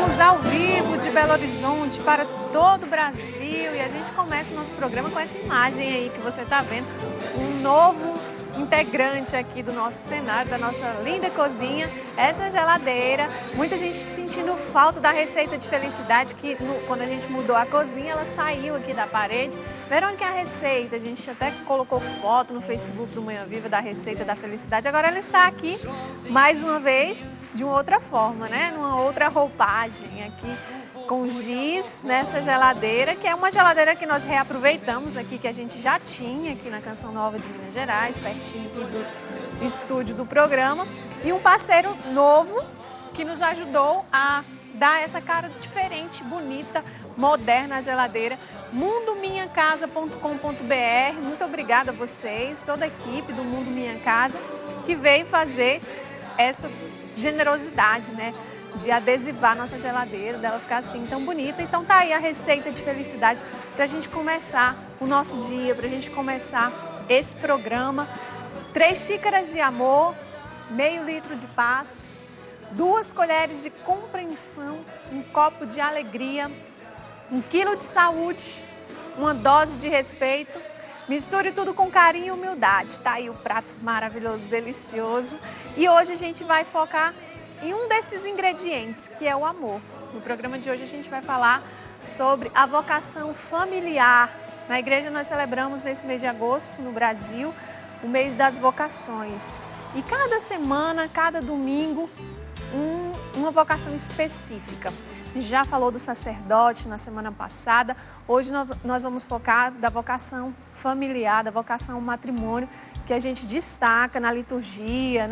Estamos ao vivo de Belo Horizonte para todo o Brasil e a gente começa o nosso programa com essa imagem aí que você está vendo, um novo integrante aqui do nosso cenário, da nossa linda cozinha, essa geladeira. Muita gente sentindo falta da receita de felicidade, que quando a gente mudou a cozinha, ela saiu aqui da parede. Verônica, a receita, a gente até colocou foto no Facebook do Manhã Viva da receita da felicidade. Agora ela está aqui, mais uma vez, de uma outra forma, né? Numa outra roupagem aqui, com giz nessa geladeira, que é uma geladeira que nós reaproveitamos aqui, que a gente já tinha aqui na Canção Nova de Minas Gerais, pertinho aqui do estúdio do programa, e um parceiro novo que nos ajudou a dar essa cara diferente, bonita, moderna à geladeira, mundominhacasa.com.br. Muito obrigada a vocês, toda a equipe do Mundo Minha Casa, que veio fazer essa generosidade, né? De adesivar nossa geladeira, dela ficar assim tão bonita. Então tá aí a receita de felicidade pra gente começar o nosso dia, pra gente começar esse programa. 3 xícaras de amor, meio litro de paz, 2 colheres de compreensão, 1 copo de alegria, 1 quilo de saúde, 1 dose de respeito. Misture tudo com carinho e humildade. Tá aí o prato maravilhoso, delicioso. E hoje a gente vai focar em um desses ingredientes, que é o amor. No programa de hoje a gente vai falar sobre a vocação familiar. Na igreja nós celebramos nesse mês de agosto, no Brasil, o mês das vocações. E cada semana, cada domingo, uma vocação específica. A gente já falou do sacerdote na semana passada. Hoje nós vamos focar da vocação familiar, da vocação ao matrimônio, que a gente destaca na liturgia,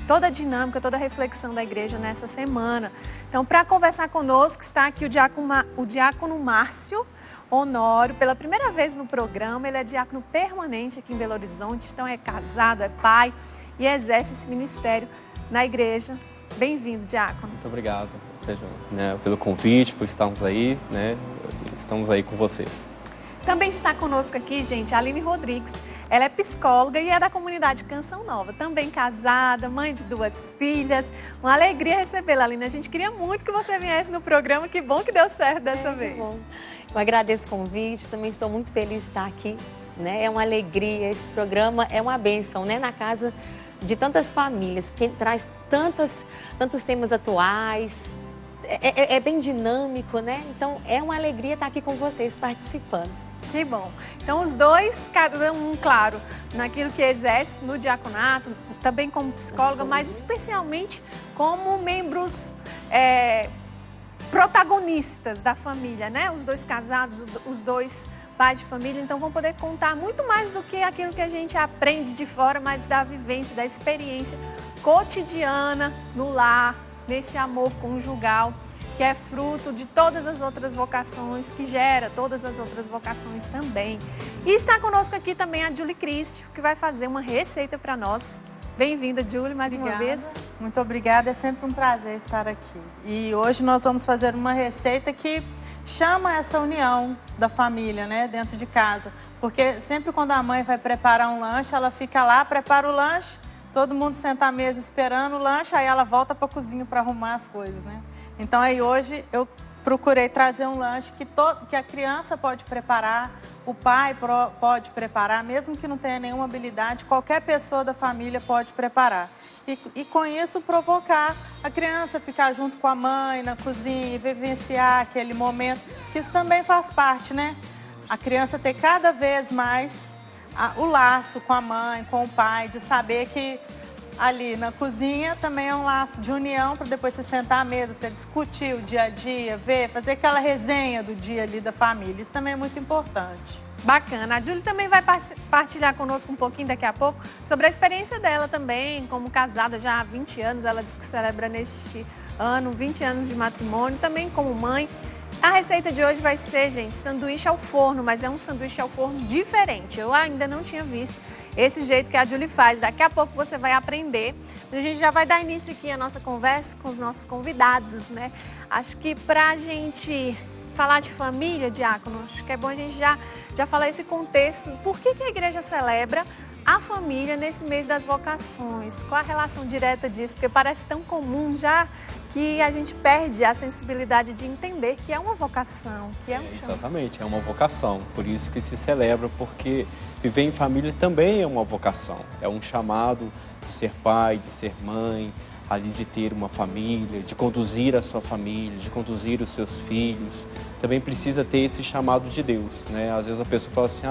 toda a dinâmica, toda a reflexão da igreja nessa semana. Então, para conversar conosco, está aqui o diácono Márcio Honório, pela primeira vez no programa. Ele é diácono permanente aqui em Belo Horizonte, então é casado, é pai e exerce esse ministério na igreja. Bem-vindo, diácono. Muito obrigado, pelo convite, por estarmos aí, estamos aí com vocês. Também está conosco aqui, gente, a Aline Rodrigues. Ela é psicóloga e é da comunidade Canção Nova. Também casada, mãe de 2 filhas. Uma alegria recebê-la, Aline. A gente queria muito que você viesse no programa. Que bom que deu certo dessa vez. Bom. Eu agradeço o convite. Também estou muito feliz de estar aqui. É uma alegria. Esse programa é uma bênção, na casa de tantas famílias, que traz tantos temas atuais. É bem dinâmico, Então, é uma alegria estar aqui com vocês, participando. Que bom. Então, os dois, cada um, claro, naquilo que exerce no diaconato, também como psicóloga, mas especialmente como membros protagonistas da família, Os 2 casados, os 2 pais de família. Então, vão poder contar muito mais do que aquilo que a gente aprende de fora, mas da vivência, da experiência cotidiana no lar, nesse amor conjugal, que é fruto de todas as outras vocações, que gera todas as outras vocações também. E está conosco aqui também a Julie Cristo, que vai fazer uma receita para nós. Bem-vinda, Julie, mais uma vez. Muito obrigada, é sempre um prazer estar aqui. E hoje nós vamos fazer uma receita que chama essa união da família, dentro de casa. Porque sempre quando a mãe vai preparar um lanche, ela fica lá, prepara o lanche, todo mundo senta à mesa esperando o lanche, aí ela volta para a cozinha para arrumar as coisas, Então, aí hoje eu procurei trazer um lanche que a criança pode preparar, o pai pode preparar, mesmo que não tenha nenhuma habilidade, qualquer pessoa da família pode preparar. E com isso provocar a criança ficar junto com a mãe na cozinha e vivenciar aquele momento, que isso também faz parte, A criança ter cada vez mais o laço com a mãe, com o pai, de saber que ali na cozinha também é um laço de união para depois você sentar à mesa, você discutir o dia a dia, fazer aquela resenha do dia ali da família. Isso também é muito importante. Bacana. A Julie também vai partilhar conosco um pouquinho daqui a pouco sobre a experiência dela também, como casada já há 20 anos. Ela disse que celebra neste ano 20 anos de matrimônio, também como mãe. A receita de hoje vai ser, gente, sanduíche ao forno, mas é um sanduíche ao forno diferente. Eu ainda não tinha visto esse jeito que a Julie faz. Daqui a pouco você vai aprender. A gente já vai dar início aqui à nossa conversa com os nossos convidados, Acho que pra gente falar de família, diácono, acho que é bom a gente já falar esse contexto. Por que a igreja celebra a família nesse mês das vocações? Qual a relação direta disso? Porque parece tão comum já que a gente perde a sensibilidade de entender que é uma vocação, que é um chamado. Exatamente, é uma vocação. Por isso que se celebra, porque viver em família também é uma vocação. É um chamado de ser pai, de ser mãe, ali de ter uma família, de conduzir a sua família, de conduzir os seus filhos. Também precisa ter esse chamado de Deus, né? Às vezes a pessoa fala assim,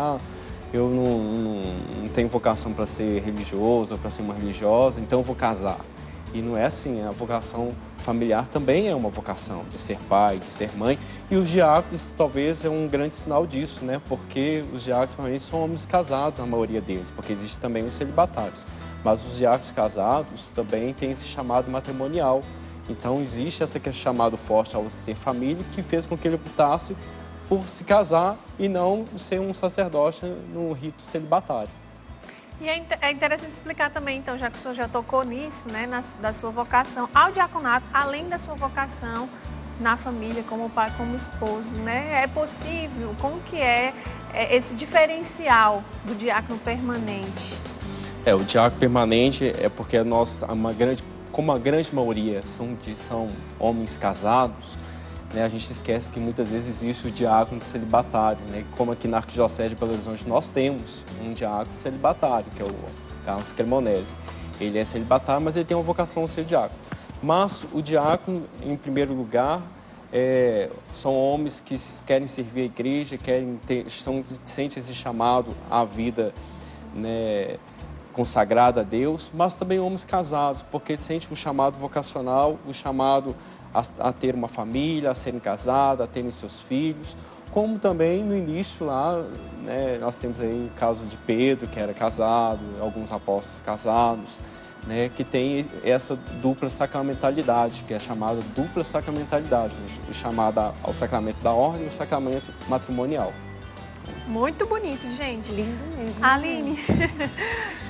eu não tenho vocação para ser religioso ou para ser uma religiosa, então eu vou casar. E não é assim, a vocação familiar também é uma vocação de ser pai, de ser mãe. E os diáconos talvez é um grande sinal disso, né? Porque os diáconos provavelmente são homens casados, a maioria deles, porque existe também os celibatários. Mas os diáconos casados também têm esse chamado matrimonial. Então existe esse chamado forte ao ser família que fez com que ele optasse por se casar e não ser um sacerdote no rito celibatário. E é interessante explicar também, então, já que o senhor já tocou nisso, né, da sua vocação ao diaconato, além da sua vocação na família, como pai, como esposo, né? É possível? Como que é esse diferencial do diácono permanente? O diácono permanente é porque como a grande maioria são homens casados, né, a gente esquece que muitas vezes existe o diácono celibatário, né? Como aqui na Arquidiocese de Belo Horizonte nós temos um diácono celibatário, que é o Carlos Cremonese. Ele é celibatário, mas ele tem uma vocação a ser diácono. Mas o diácono, em primeiro lugar, são homens que querem servir a igreja, sentem esse chamado à vida, né, consagrada a Deus, mas também homens casados, porque sentem o chamado vocacional, o chamado a ter uma família, a serem casados, a terem seus filhos, como também no início lá, né, nós temos aí o caso de Pedro, que era casado, alguns apóstolos casados, né, que tem essa dupla sacramentalidade, que é chamada dupla sacramentalidade, chamada ao sacramento da ordem e o sacramento matrimonial. Muito bonito, gente. Lindo mesmo. Aline,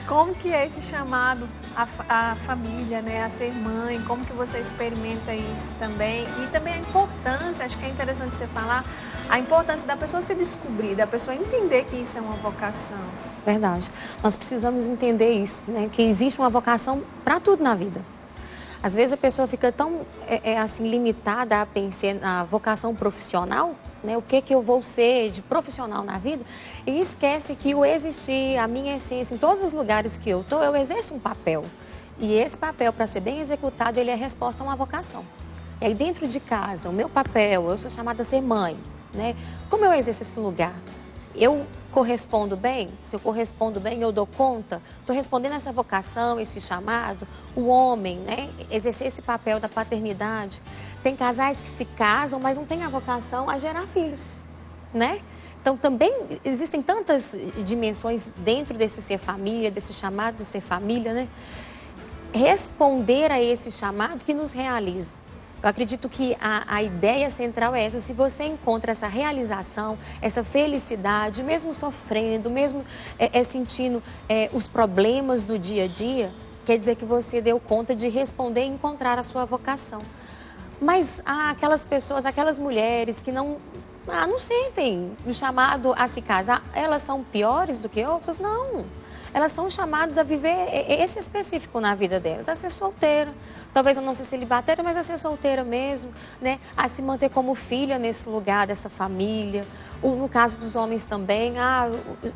como que é esse chamado à família, né, a ser mãe? Como que você experimenta isso também? E também a importância, acho que é interessante você falar, a importância da pessoa se descobrir, da pessoa entender que isso é uma vocação. Verdade. Nós precisamos entender isso, né? Que existe uma vocação para tudo na vida. Às vezes a pessoa fica tão assim, limitada a pensar na vocação profissional, né? O que eu vou ser de profissional na vida, e esquece que o existir, a minha essência, em todos os lugares que eu estou, eu exerço um papel. E esse papel, para ser bem executado, ele é resposta a uma vocação. E aí dentro de casa, o meu papel, eu sou chamada a ser mãe, né? Como eu exerço esse lugar? Eu correspondo bem? Se eu correspondo bem, eu dou conta? Estou respondendo essa vocação, esse chamado? O homem, né? Exercer esse papel da paternidade. Tem casais que se casam, mas não têm a vocação a gerar filhos, né? Então, também existem tantas dimensões dentro desse ser família, desse chamado de ser família, né? Responder a esse chamado que nos realiza. Eu acredito que a ideia central é essa. Se você encontra essa realização, essa felicidade, mesmo sofrendo, mesmo sentindo os problemas do dia a dia, quer dizer que você deu conta de responder e encontrar a sua vocação. Mas aquelas pessoas, aquelas mulheres que não sentem o chamado a se casar, elas são piores do que outras? Não. Elas são chamadas a viver esse específico na vida delas, a ser solteira. Talvez não ser celibatária, mas a ser solteira mesmo, né? A se manter como filha nesse lugar, dessa família. No caso dos homens também,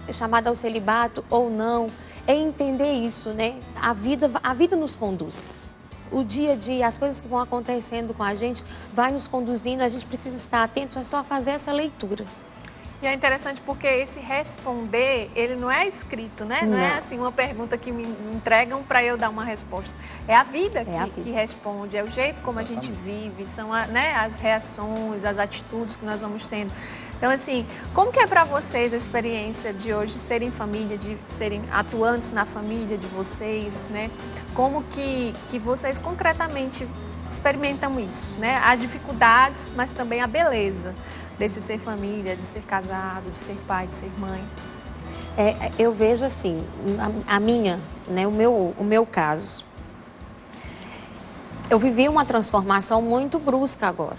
chamada ao celibato ou não. É entender isso, né? A vida nos conduz. O dia a dia, as coisas que vão acontecendo com a gente, vai nos conduzindo, a gente precisa estar atento, é só fazer essa leitura. E é interessante porque esse responder, ele não é escrito, né? Não é assim uma pergunta que me entregam para eu dar uma resposta. É a vida que responde, é o jeito como a gente vive, são as reações, as atitudes que nós vamos tendo. Então, assim, como que é para vocês a experiência de hoje serem família, de serem atuantes na família de vocês, né? Como que vocês concretamente experimentam isso, né? As dificuldades, mas também a beleza desse ser família, de ser casado, de ser pai, de ser mãe. Eu vejo assim, o meu caso. Eu vivi uma transformação muito brusca agora,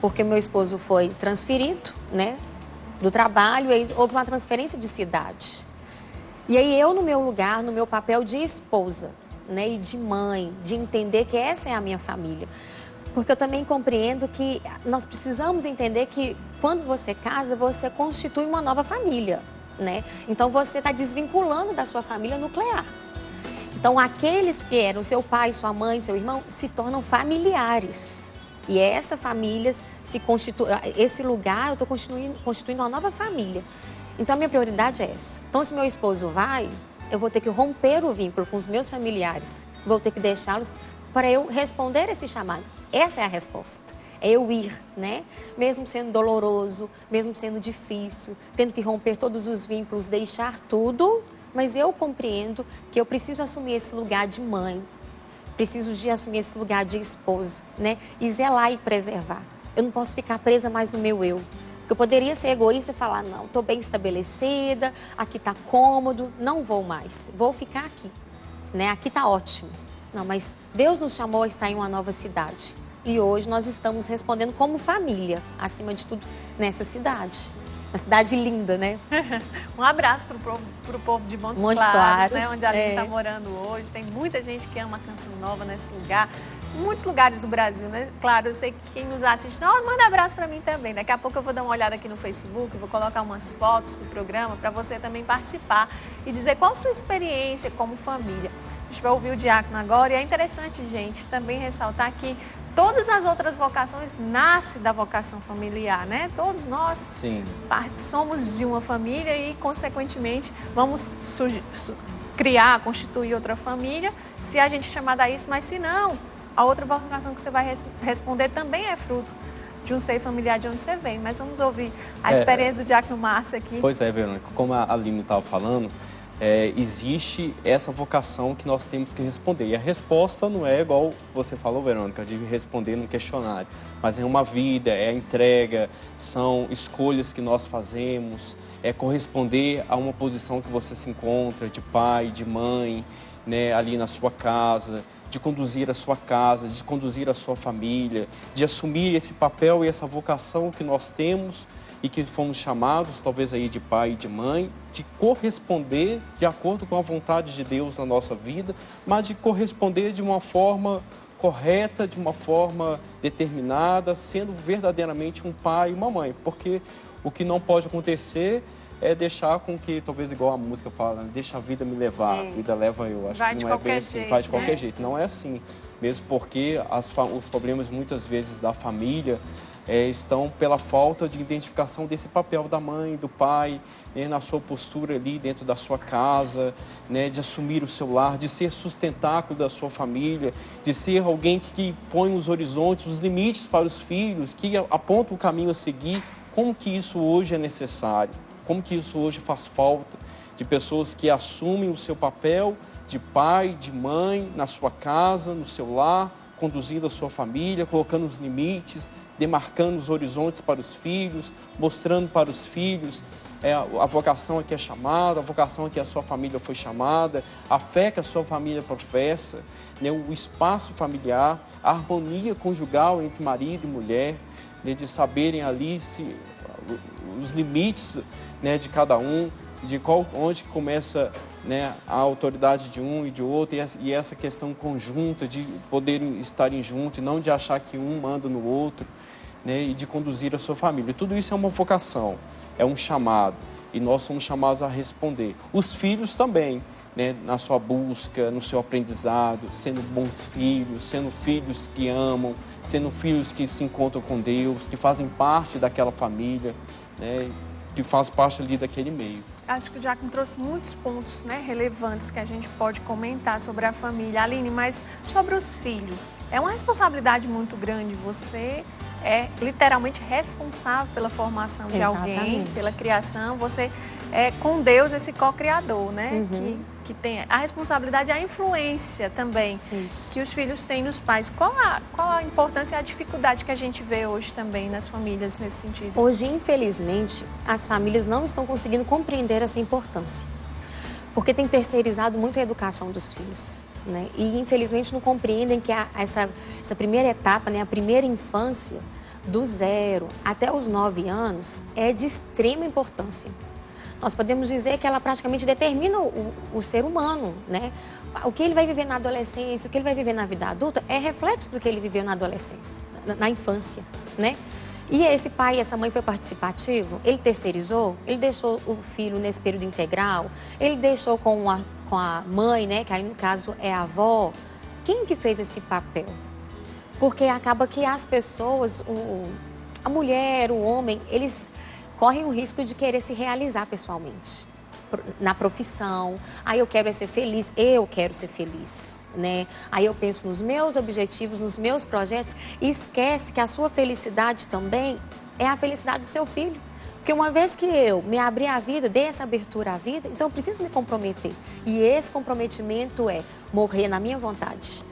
porque meu esposo foi transferido, né, do trabalho, e houve uma transferência de cidade. E aí eu, no meu lugar, no meu papel de esposa, né, e de mãe, de entender que essa é a minha família. Porque eu também compreendo que nós precisamos entender que quando você casa, você constitui uma nova família, né? Então você está desvinculando da sua família nuclear. Então aqueles que eram seu pai, sua mãe, seu irmão, se tornam familiares. E essa família se constitui, esse lugar eu estou constituindo uma nova família. Então a minha prioridade é essa. Então se meu esposo vai, eu vou ter que romper o vínculo com os meus familiares, vou ter que deixá-los para eu responder esse chamado. Essa é a resposta. É eu ir, né? Mesmo sendo doloroso, mesmo sendo difícil, tendo que romper todos os vínculos, deixar tudo, mas eu compreendo que eu preciso assumir esse lugar de mãe, preciso de assumir esse lugar de esposa, né? E zelar e preservar. Eu não posso ficar presa mais no meu eu. Eu poderia ser egoísta e falar, não, estou bem estabelecida, aqui está cômodo, não vou mais, vou ficar aqui, né? Aqui está ótimo. Não, mas Deus nos chamou a estar em uma nova cidade. E hoje nós estamos respondendo como família, acima de tudo, nessa cidade. Uma cidade linda, né? Um abraço para o povo de Montes Claros, né? Onde a Aline está morando hoje. Tem muita gente que ama a Canção Nova nesse lugar. Muitos lugares do Brasil, né? Claro, eu sei que quem nos assiste, não, manda abraço para mim também. Daqui a pouco eu vou dar uma olhada aqui no Facebook, vou colocar umas fotos do programa para você também participar e dizer qual a sua experiência como família. A gente vai ouvir o diácono agora e é interessante, gente, também ressaltar que todas as outras vocações nascem da vocação familiar, né? Todos nós somos de uma família e, consequentemente, vamos criar, constituir outra família, se a gente chamar a isso, mas se não, a outra vocação que você vai responder também é fruto de um seio familiar de onde você vem. Mas vamos ouvir a experiência do diácono Márcio aqui. Pois é, Verônica, como a Aline estava falando, existe essa vocação que nós temos que responder. E a resposta não é igual você falou, Verônica, de responder num questionário, mas é uma vida, é a entrega, são escolhas que nós fazemos, é corresponder a uma posição que você se encontra, de pai, de mãe, né, ali na sua casa, de conduzir a sua casa, de conduzir a sua família, de assumir esse papel e essa vocação que nós temos e que fomos chamados, talvez aí de pai e de mãe, de corresponder de acordo com a vontade de Deus na nossa vida, mas de corresponder de uma forma correta, de uma forma determinada, sendo verdadeiramente um pai e uma mãe, porque o que não pode acontecer é deixar com que, talvez igual a música fala, deixa a vida me levar, a vida leva eu. Acho que não é bem assim, vai de qualquer jeito. Não é assim, mesmo porque os problemas muitas vezes da família estão pela falta de identificação desse papel da mãe, do pai, né, na sua postura ali dentro da sua casa, né, de assumir o seu lar, de ser sustentáculo da sua família, de ser alguém que põe os horizontes, os limites para os filhos, que aponta o caminho a seguir. Como que isso hoje é necessário? Como que isso hoje faz falta de pessoas que assumem o seu papel de pai, de mãe, na sua casa, no seu lar, conduzindo a sua família, colocando os limites, demarcando os horizontes para os filhos, mostrando para os filhos a vocação a que é chamada, a vocação a que a sua família foi chamada, a fé que a sua família professa, né, o espaço familiar, a harmonia conjugal entre marido e mulher, né, de saberem ali os limites, né, de cada um, de onde começa, né, a autoridade de um e de outro, e essa questão conjunta de poderem estarem juntos, e não de achar que um manda no outro, né, e de conduzir a sua família. Tudo isso é uma vocação, é um chamado, e nós somos chamados a responder. Os filhos também, né, na sua busca, no seu aprendizado, sendo bons filhos, sendo filhos que amam, sendo filhos que se encontram com Deus, que fazem parte daquela família, né, que faz parte ali daquele meio. Acho que o Diácono trouxe muitos pontos, né, relevantes que a gente pode comentar sobre a família. Aline, mas sobre os filhos, é uma responsabilidade muito grande. Você é literalmente responsável pela formação de alguém, pela criação. Você é com Deus esse co-criador, né? Que tem a responsabilidade e a influência também que os filhos têm nos pais. Qual a importância e a dificuldade que a gente vê hoje também nas famílias nesse sentido? Hoje, infelizmente, as famílias não estão conseguindo compreender essa importância, porque tem terceirizado muito a educação dos filhos, né? E, infelizmente, não compreendem que essa primeira etapa, né, a primeira infância, do 0 até os 9 anos, é de extrema importância. Nós podemos dizer que ela praticamente determina o ser humano, né? O que ele vai viver na adolescência, o que ele vai viver na vida adulta é reflexo do que ele viveu na adolescência, na infância, né? E esse pai e essa mãe foi participativo? Ele terceirizou? Ele deixou o filho nesse período integral? Ele deixou com a mãe, né? Que aí no caso é a avó. Quem que fez esse papel? Porque acaba que as pessoas, a mulher, o homem, eles correm o risco de querer se realizar pessoalmente, na profissão. Aí eu quero ser feliz, né? Aí eu penso nos meus objetivos, nos meus projetos e esquece que a sua felicidade também é a felicidade do seu filho. Porque uma vez que eu me abri à vida, dei essa abertura à vida, então eu preciso me comprometer. E esse comprometimento é morrer na minha vontade.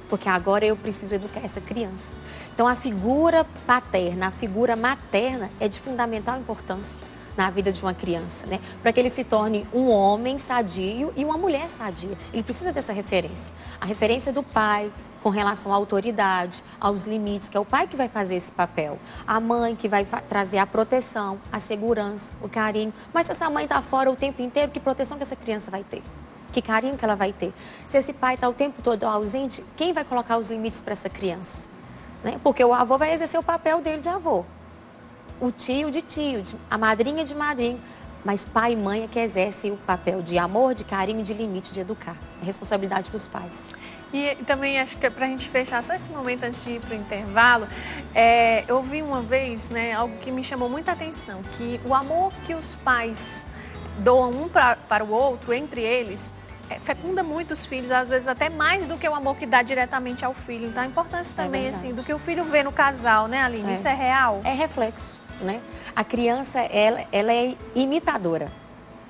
Porque agora eu preciso educar essa criança. Então, a figura paterna, a figura materna é de fundamental importância na vida de uma criança, né? Para que ele se torne um homem sadio e uma mulher sadia. Ele precisa dessa referência. A referência do pai com relação à autoridade, aos limites, que é o pai que vai fazer esse papel. A mãe que vai trazer a proteção, a segurança, o carinho. Mas se essa mãe está fora o tempo inteiro, que proteção que essa criança vai ter? Que carinho que ela vai ter? Se esse pai está o tempo todo ausente, quem vai colocar os limites para essa criança? Né? Porque o avô vai exercer o papel dele de avô. O tio de tio, a madrinha de madrinha. Mas pai e mãe é que exercem o papel de amor, de carinho, de limite, de educar. É responsabilidade dos pais. E também acho que para a gente fechar só esse momento antes de ir para o intervalo, eu ouvi uma vez, né, algo que me chamou muita atenção, que o amor que os pais doam um para o outro, entre eles, fecunda muito os filhos, às vezes até mais do que o amor que dá diretamente ao filho. Então a importância também, assim, do que o filho vê no casal, né, Aline? Isso é real? É reflexo, né? A criança, ela é imitadora.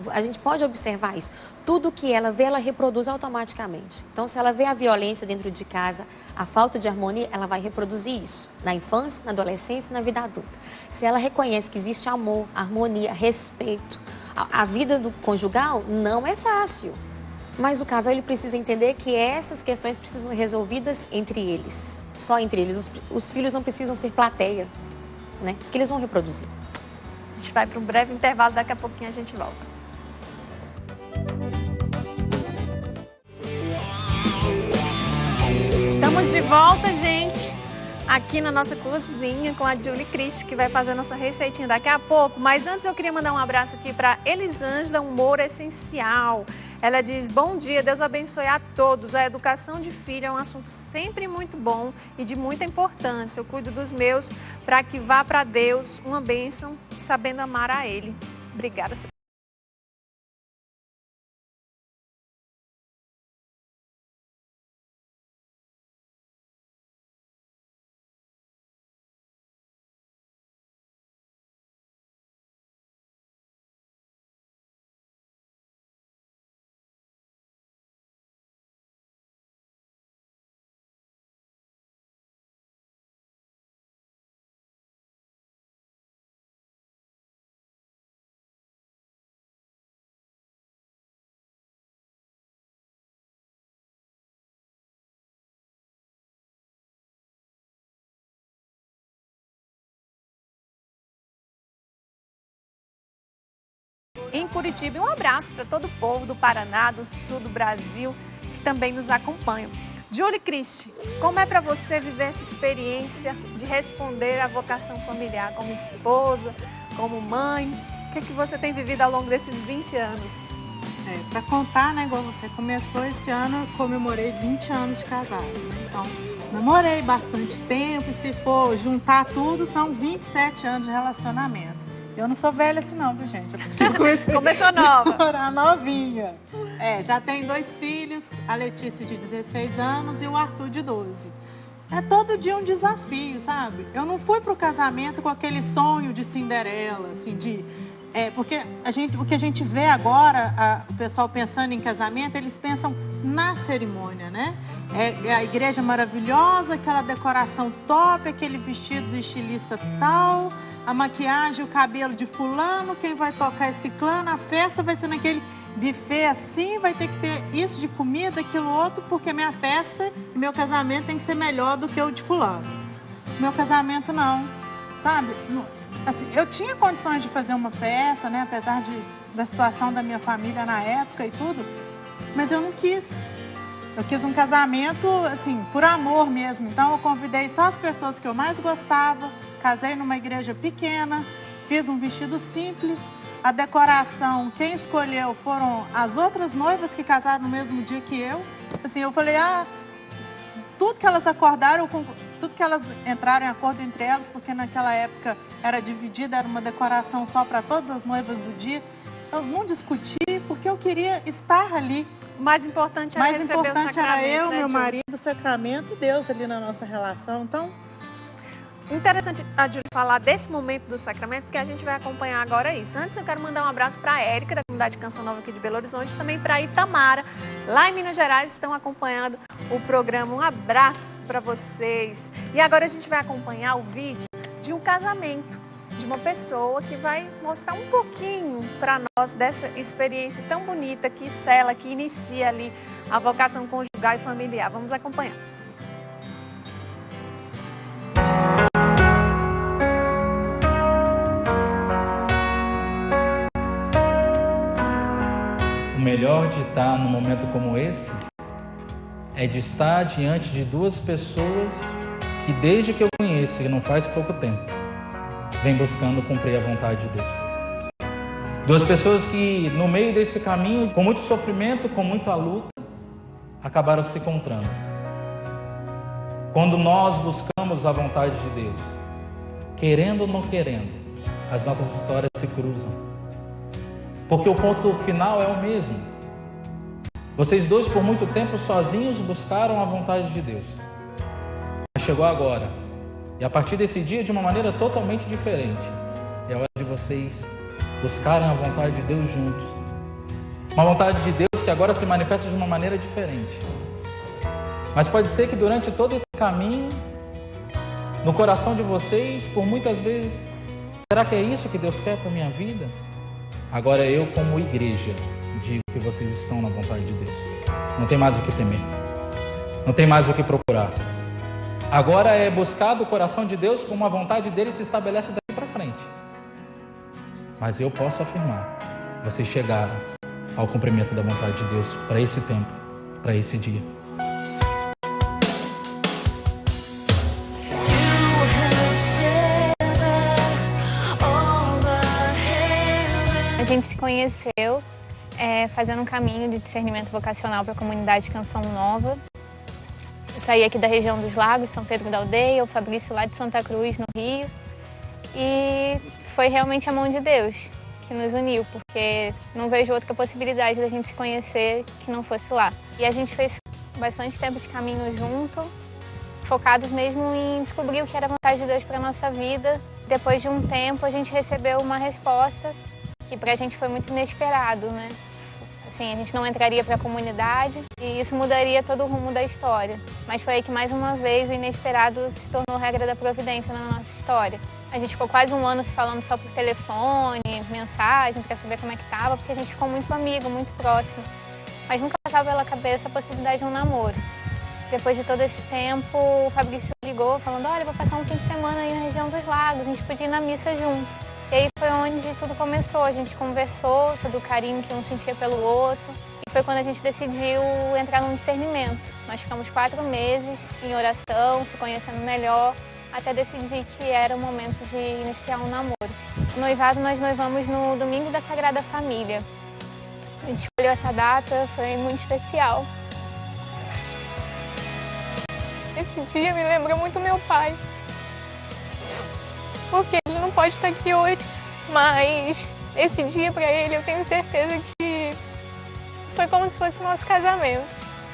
A gente pode observar isso. Tudo que ela vê, ela reproduz automaticamente. Então, se ela vê a violência dentro de casa, a falta de harmonia, ela vai reproduzir isso na infância, na adolescência e na vida adulta. Se ela reconhece que existe amor, harmonia, respeito, a vida do conjugal não é fácil. Mas o casal, ele precisa entender que essas questões precisam ser resolvidas entre eles. Só entre eles. Os filhos não precisam ser plateia, né? Que eles vão reproduzir. A gente vai para um breve intervalo, daqui a pouquinho a gente volta. Estamos de volta, gente, aqui na nossa cozinha com a Julie Christ, que vai fazer a nossa receitinha daqui a pouco. Mas antes eu queria mandar um abraço aqui para Elisângela, Humor Essencial. Ela diz: bom dia, Deus abençoe a todos. A educação de filho é um assunto sempre muito bom e de muita importância. Eu cuido dos meus para que vá para Deus uma bênção, sabendo amar a Ele. Obrigada. Em Curitiba, um abraço para todo o povo do Paraná, do sul do Brasil, que também nos acompanham. Julie Christ, como é para você viver essa experiência de responder à vocação familiar como esposa, como mãe? O que é que você tem vivido ao longo desses 20 anos? Para contar, né, igual você começou esse ano, eu comemorei 20 anos de casado. Então, namorei bastante tempo e se for juntar tudo, são 27 anos de relacionamento. Eu não sou velha assim não, viu, gente? Começou nova. Namorar novinha. Já tenho 2 filhos, a Letícia de 16 anos e o Arthur de 12. É todo dia um desafio, sabe? Eu não fui pro casamento com aquele sonho de Cinderela, assim, porque o que a gente vê agora, o pessoal pensando em casamento, eles pensam na cerimônia, né? É a igreja maravilhosa, aquela decoração top, aquele vestido do estilista tal, a maquiagem, o cabelo de fulano, quem vai tocar esse clã, a festa vai ser naquele buffet assim, vai ter que ter isso de comida, aquilo outro, porque minha festa e meu casamento tem que ser melhor do que o de fulano. Meu casamento não, sabe? Assim, eu tinha condições de fazer uma festa, né? Apesar de da situação da minha família na época e tudo, mas eu não quis. Eu quis um casamento, assim, por amor mesmo. Então, eu convidei só as pessoas que eu mais gostava, casei numa igreja pequena, fiz um vestido simples. A decoração, quem escolheu foram as outras noivas que casaram no mesmo dia que eu. Assim, eu falei, tudo que elas acordaram, tudo que elas entraram em acordo entre elas, porque naquela época era dividida, era uma decoração só para todas as noivas do dia. Eu não discuti, porque eu queria estar ali. O mais importante era receber o sacramento. Mais importante era eu, meu marido, o sacramento e Deus ali na nossa relação. Então, interessante a Júlia falar desse momento do sacramento, porque a gente vai acompanhar agora isso. Antes eu quero mandar um abraço para a Érica, da comunidade Canção Nova aqui de Belo Horizonte, também para a Itamara, lá em Minas Gerais, estão acompanhando o programa. Um abraço para vocês. E agora a gente vai acompanhar o vídeo de um casamento, de uma pessoa que vai mostrar um pouquinho para nós dessa experiência tão bonita que sela, que inicia ali a vocação conjugal e familiar. Vamos acompanhar. O melhor de estar num momento como esse é de estar diante de duas pessoas que, desde que eu conheço, e não faz pouco tempo, vem buscando cumprir a vontade de Deus. Duas pessoas que, no meio desse caminho, com muito sofrimento, com muita luta, acabaram se encontrando. Quando nós buscamos a vontade de Deus, querendo ou não querendo, as nossas histórias se cruzam. Porque o ponto final é o mesmo. Vocês dois, por muito tempo, sozinhos, buscaram a vontade de Deus. Mas chegou agora. E a partir desse dia, de uma maneira totalmente diferente, é hora de vocês buscarem a vontade de Deus juntos. Uma vontade de Deus que agora se manifesta de uma maneira diferente. Mas pode ser que durante todo esse caminho, no coração de vocês, por muitas vezes, será que é isso que Deus quer para a minha vida? Agora eu, como igreja, digo que vocês estão na vontade de Deus. Não tem mais o que temer. Não tem mais o que procurar. Agora é buscar do coração de Deus como a vontade dele se estabelece daqui para frente. Mas eu posso afirmar, vocês chegaram ao cumprimento da vontade de Deus para esse tempo, para esse dia. A gente se conheceu fazendo um caminho de discernimento vocacional para a comunidade Canção Nova. Eu saí aqui da região dos Lagos, São Pedro da Aldeia, o Fabrício lá de Santa Cruz, no Rio. E foi realmente a mão de Deus que nos uniu, porque não vejo outra possibilidade da gente se conhecer que não fosse lá. E a gente fez bastante tempo de caminho junto, focados mesmo em descobrir o que era a vontade de Deus para a nossa vida. Depois de um tempo, a gente recebeu uma resposta que para a gente foi muito inesperado, né? Assim, a gente não entraria para a comunidade e isso mudaria todo o rumo da história. Mas foi aí que, mais uma vez, o inesperado se tornou regra da providência na nossa história. A gente ficou quase um ano se falando só por telefone, mensagem, para saber como é que estava, porque a gente ficou muito amigo, muito próximo. Mas nunca passava pela cabeça a possibilidade de um namoro. Depois de todo esse tempo, o Fabrício ligou falando, olha, vou passar um fim de semana aí na região dos Lagos, a gente podia ir na missa junto. E aí foi onde tudo começou, a gente conversou sobre o carinho que um sentia pelo outro. E foi quando a gente decidiu entrar num discernimento. Nós ficamos 4 meses em oração, se conhecendo melhor, até decidir que era o momento de iniciar um namoro. O noivado nós noivamos no domingo da Sagrada Família. A gente escolheu essa data, foi muito especial. Esse dia me lembra muito meu pai. Porque ele não pode estar aqui hoje, mas esse dia para ele eu tenho certeza que foi como se fosse o nosso casamento.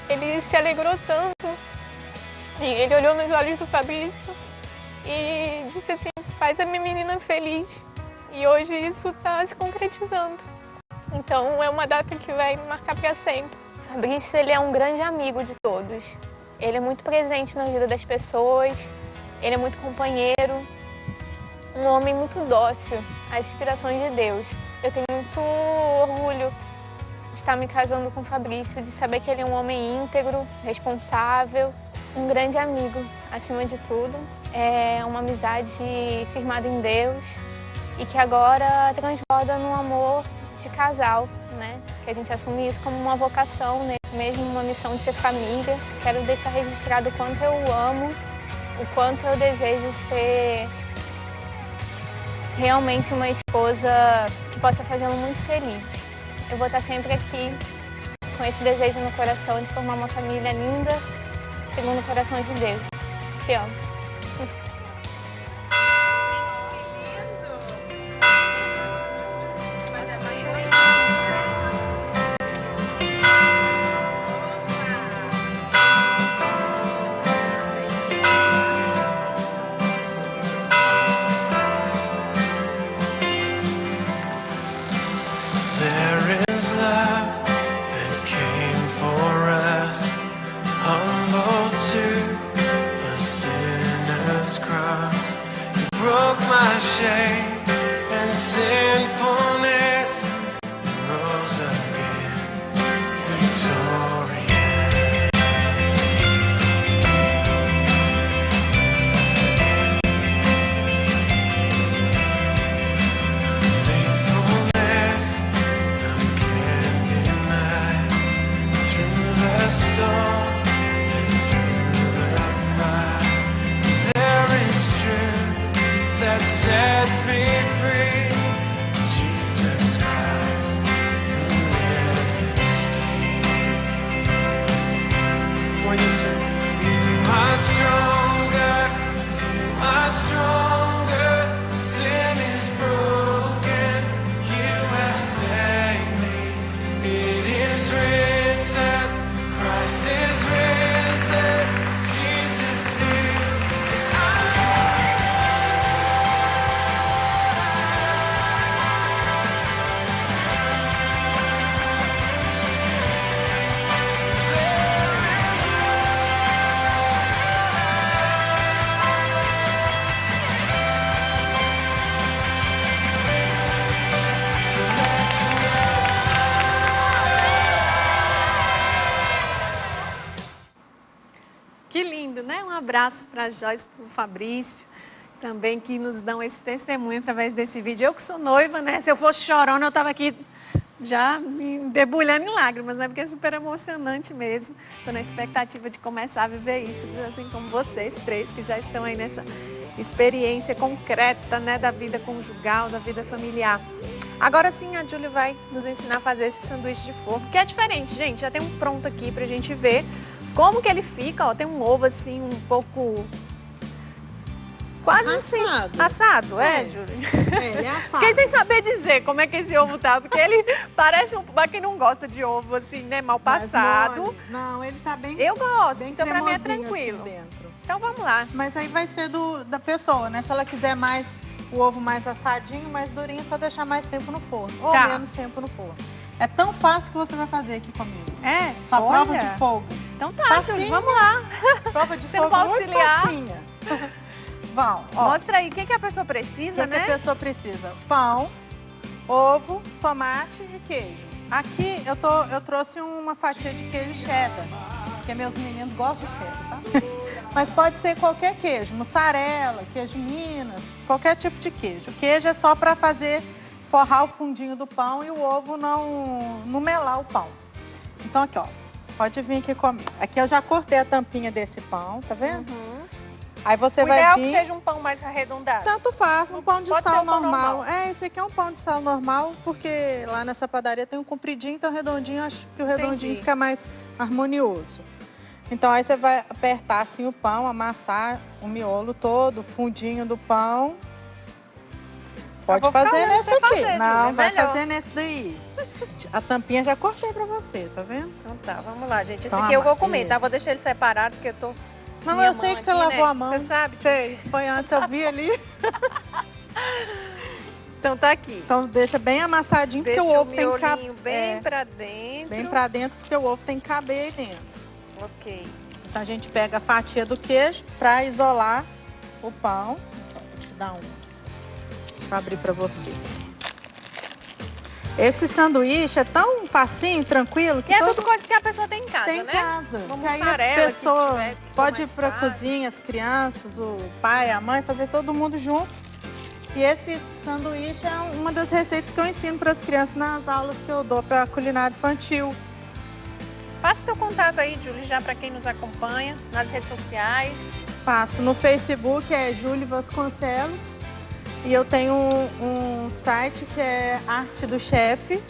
Ele se alegrou tanto e ele olhou nos olhos do Fabrício e disse assim, faz a minha menina feliz. E hoje isso está se concretizando. Então é uma data que vai me marcar para sempre. O Fabrício, ele é um grande amigo de todos. Ele é muito presente na vida das pessoas, ele é muito companheiro. Um homem muito dócil às inspirações de Deus. Eu tenho muito orgulho de estar me casando com o Fabrício, de saber que ele é um homem íntegro, responsável, um grande amigo, acima de tudo. É uma amizade firmada em Deus e que agora transborda num amor de casal, né? Que a gente assume isso como uma vocação, né? Mesmo uma missão de ser família. Quero deixar registrado o quanto eu amo, o quanto eu desejo ser realmente uma esposa que possa fazê-lo muito feliz. Eu vou estar sempre aqui com esse desejo no coração de formar uma família linda, segundo o coração de Deus. Te amo. Abraço para a Joyce, para o Fabrício, também que nos dão esse testemunho através desse vídeo. Eu que sou noiva, né? Se eu fosse chorona, eu estava aqui já me debulhando em lágrimas, né? Porque é super emocionante mesmo. Estou na expectativa de começar a viver isso, assim como vocês três que já estão aí nessa experiência concreta, né? Da vida conjugal, da vida familiar. Agora sim, a Júlia vai nos ensinar a fazer esse sanduíche de forno, que é diferente, gente. Já tem um pronto aqui para a gente ver como que ele fica, ó, tem um ovo assim, um pouco quase assado, Júlia? Ele é assado. Fiquei sem saber dizer como é que esse ovo tá, porque ele parece pra quem não gosta de ovo assim, né, mal passado. Não, ele tá bem. Eu gosto, bem então pra mim é tranquilo. Assim dentro. Então vamos lá. Mas aí vai ser da pessoa, né? Se ela quiser mais o ovo mais assadinho, mais durinho, é só deixar mais tempo no forno. Ou menos tempo no forno. É tão fácil que você vai fazer aqui comigo. É? Só prova de fogo. Então tá, Júlia, vamos lá. Prova de você fogo não pode muito auxiliar. facinha. Vão, ó. Mostra aí, o que a pessoa precisa, né? O que a pessoa precisa? Pão, ovo, tomate e queijo. Aqui eu trouxe uma fatia de queijo cheddar, porque meus meninos gostam de cheddar, sabe? Mas pode ser qualquer queijo, mussarela, queijo Minas, qualquer tipo de queijo. O queijo é só para forrar o fundinho do pão e o ovo não melar o pão. Então aqui, ó, pode vir aqui comigo. Aqui eu já cortei a tampinha desse pão, tá vendo? Aí você vai vir... O ideal é que seja um pão mais arredondado. Tanto faz, um pão de sal um pão normal. Esse aqui é um pão de sal normal, porque lá nessa padaria tem um compridinho, então redondinho, acho que o redondinho fica mais harmonioso. Então aí você vai apertar assim o pão, amassar o miolo todo, o fundinho do pão. Pode fazer nesse aqui. Não, vai fazer nesse daí. A tampinha já cortei pra você, tá vendo? Então tá, vamos lá, gente. Esse aqui eu vou comer, tá? Vou deixar ele separado, porque eu tô... Não, eu sei que você lavou a mão. Você sabe? Sei, foi antes, eu vi ali. Então tá aqui. Então deixa bem amassadinho, porque o ovo tem que caber. Bem pra dentro. Bem pra dentro, porque o ovo tem que caber aí dentro. Ok. Então a gente pega a fatia do queijo pra isolar o pão. Deixa eu dar um. Deixa eu abrir pra você. Esse sanduíche é tão facinho, tranquilo, que é tudo coisa que a pessoa tem em casa, tem né? Tem em casa. Uma mussarela, que a pessoa que tiver, pode ir pra cozinha, as crianças, o pai, a mãe, fazer todo mundo junto. E esse sanduíche é uma das receitas que eu ensino para as crianças nas aulas que eu dou para culinária infantil. Passa o teu contato aí, Júlia, já para quem nos acompanha, nas redes sociais. Passo. No Facebook é Júlia Vasconcelos. E eu tenho um site que é Arte do Chefe.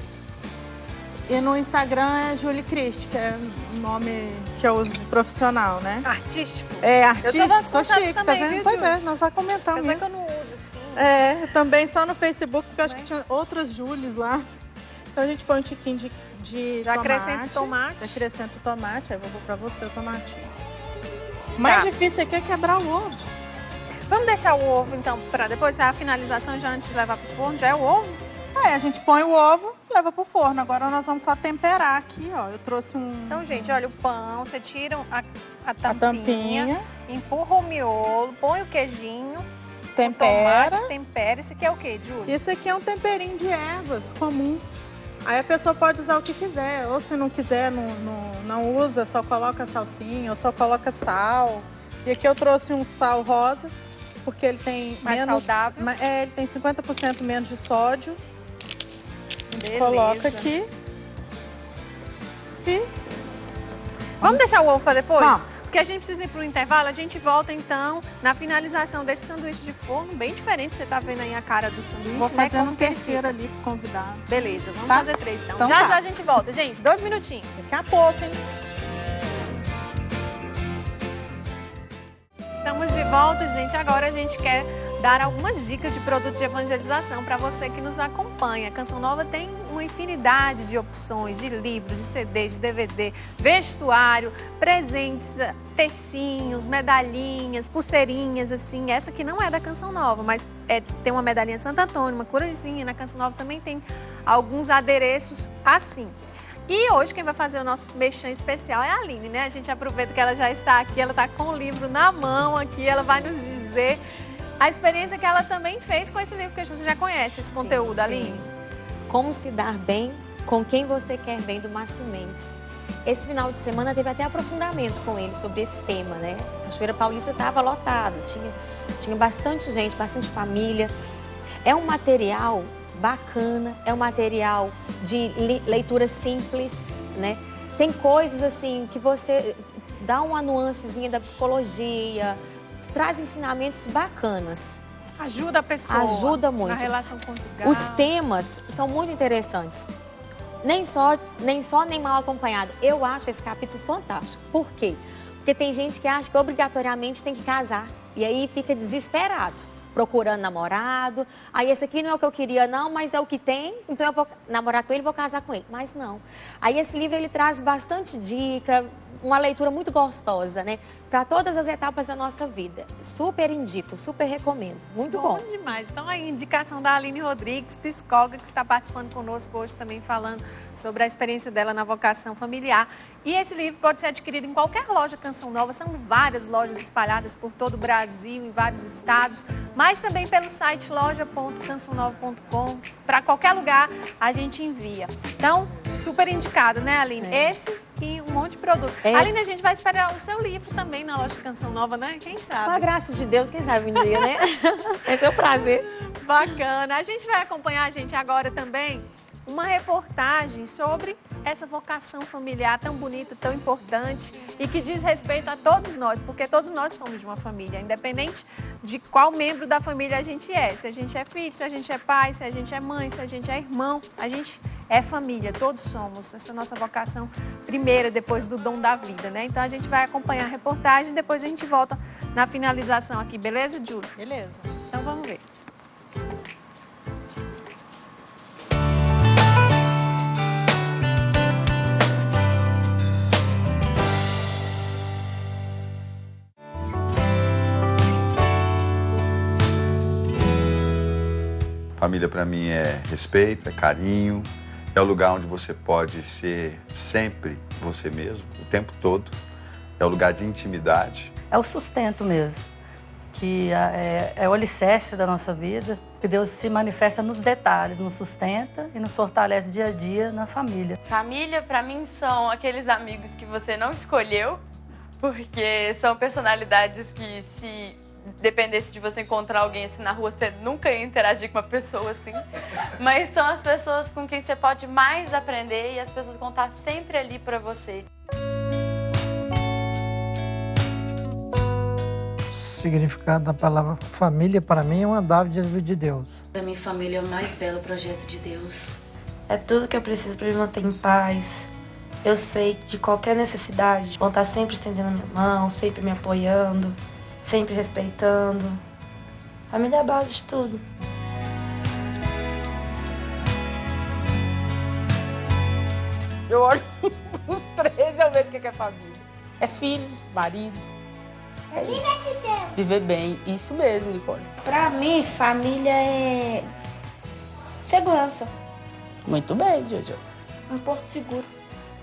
E no Instagram é Julie Christ, que é o nome que eu uso de profissional, né? Artístico? É, artístico. Eu sou Vasconcelos chique, também, tá vendo? viu, Pois Júlia? é, nós já comentamos Apesar isso. que eu não uso assim. É, também só no Facebook, porque eu acho que tinha outras Julies lá. Então a gente põe um tiquinho de Já tomate. acrescenta o tomate. Já acrescenta o tomate, aí eu vou pra você o tomatinho. O mais difícil aqui é quebrar o ovo. Vamos deixar o ovo, então, para depois a finalização, já antes de levar pro forno, já é o ovo? É, a gente põe o ovo e leva pro forno. Agora nós vamos só temperar aqui, ó. Eu trouxe Então, gente, olha o pão, você tira a tampinha, empurra o miolo, põe o queijinho, tempera. o tomate, tempera. Isso aqui é o quê, Júlia? Isso aqui é um temperinho de ervas comum. Aí a pessoa pode usar o que quiser. Ou se não quiser, não usa, só coloca salsinha, ou só coloca sal. E aqui eu trouxe um sal rosa, porque ele tem Mais menos... saudável. ele tem 50% menos de sódio. A gente Beleza. coloca aqui. E Vamos deixar o ovo para depois? Vamos. Porque a gente precisa ir para o intervalo. A gente volta, então, na finalização desse sanduíche de forno. Bem diferente, você tá vendo aí a cara do sanduíche, vou né? fazer Como um que ele terceiro fica. ali pro convidado. Beleza, vamos Tá? fazer 3, então. Então já tá. já a gente volta. Gente, 2 minutinhos. Daqui a pouco, hein? Estamos de volta, gente. Agora a gente quer dar algumas dicas de produto de evangelização para você que nos acompanha. A Canção Nova tem uma infinidade de opções, de livros, de CD, de DVD, vestuário, presentes, tecinhos, medalhinhas, pulseirinhas, assim. Essa aqui não é da Canção Nova, mas tem uma medalhinha de Santo Antônio, uma coroazinha. Na Canção Nova também tem alguns adereços assim. E hoje quem vai fazer o nosso merchan especial é a Aline, né? A gente aproveita que ela já está aqui, ela está com o livro na mão aqui, ela vai nos dizer a experiência que ela também fez com esse livro que você já conhece, esse conteúdo, Aline. Como se dar bem com quem você quer bem, do Márcio Mendes. Esse final de semana teve até aprofundamento com ele sobre esse tema, né? A Cachoeira Paulista estava lotada, tinha bastante gente, bastante família. É um material bacana, é um material de leitura simples, né? Tem coisas assim que você dá uma nuancezinha da psicologia, traz ensinamentos bacanas. Ajuda a pessoa. Ajuda muito. Na relação conjugal. Os temas são muito interessantes. Nem só, nem mal acompanhado. Eu acho esse capítulo fantástico. Por quê? Porque tem gente que acha que obrigatoriamente tem que casar. E aí fica desesperado, procurando namorado. Aí esse aqui não é o que eu queria não, mas é o que tem. Então eu vou namorar com ele, vou casar com ele. Mas não. Aí esse livro ele traz bastante dica, uma leitura muito gostosa, né? Para todas as etapas da nossa vida. Super indico, super recomendo. Muito bom. Bom demais. Então, aí, indicação da Aline Rodrigues, psicóloga, que está participando conosco hoje também, falando sobre a experiência dela na vocação familiar. E esse livro pode ser adquirido em qualquer loja Canção Nova. São várias lojas espalhadas por todo o Brasil, em vários estados, mas também pelo site loja.cançãonova.com. Para qualquer lugar a gente envia. Então, super indicado, né, Aline? Esse e um monte de produto. Aline, a gente vai esperar o seu livro também na loja Canção Nova, né? Quem sabe? Com a graça de Deus, quem sabe um dia, né? Esse é um prazer. Bacana. A gente vai acompanhar, gente, agora também uma reportagem sobre essa vocação familiar tão bonita, tão importante e que diz respeito a todos nós, porque todos nós somos de uma família, independente de qual membro da família a gente é. Se a gente é filho, se a gente é pai, se a gente é mãe, se a gente é irmão, a gente é família, todos somos. Essa é a nossa vocação primeira, depois do dom da vida, né? Então a gente vai acompanhar a reportagem e depois a gente volta na finalização aqui, beleza, Júlia? Beleza. Então vamos ver. Família para mim é respeito, é carinho, é o lugar onde você pode ser sempre você mesmo, o tempo todo. É o lugar de intimidade. É o sustento mesmo, que é o alicerce da nossa vida, que Deus se manifesta nos detalhes, nos sustenta e nos fortalece dia a dia na família. Família, para mim, são aqueles amigos que você não escolheu, porque são personalidades que se dependesse de você encontrar alguém assim na rua, você nunca ia interagir com uma pessoa assim. Mas são as pessoas com quem você pode mais aprender e as pessoas vão estar sempre ali para você. O significado da palavra família, para mim, é uma dádiva de Deus. Para mim, família é o mais belo projeto de Deus. É tudo que eu preciso para me manter em paz. Eu sei de qualquer necessidade, vão estar sempre estendendo a minha mão, sempre me apoiando, sempre respeitando. Família é a base de tudo. Eu olho os três e eu vejo o que é família. É filhos, marido. É isso. Viver bem. Isso mesmo, Nicole. Pra mim, família é segurança. Muito bem, Jojo. Um porto seguro.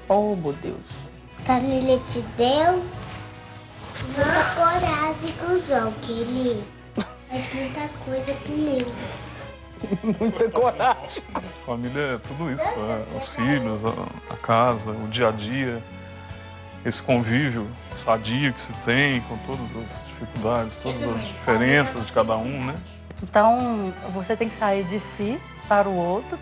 Oh, meu Deus. Família de Deus, muita coragem com o João, que ele faz muita coisa comigo. Muita coragem. Família é tudo isso, os filhos, a casa, o dia a dia, esse convívio sadio que se tem com todas as dificuldades, todas as diferenças de cada um, né? Então, você tem que sair de si para o outro,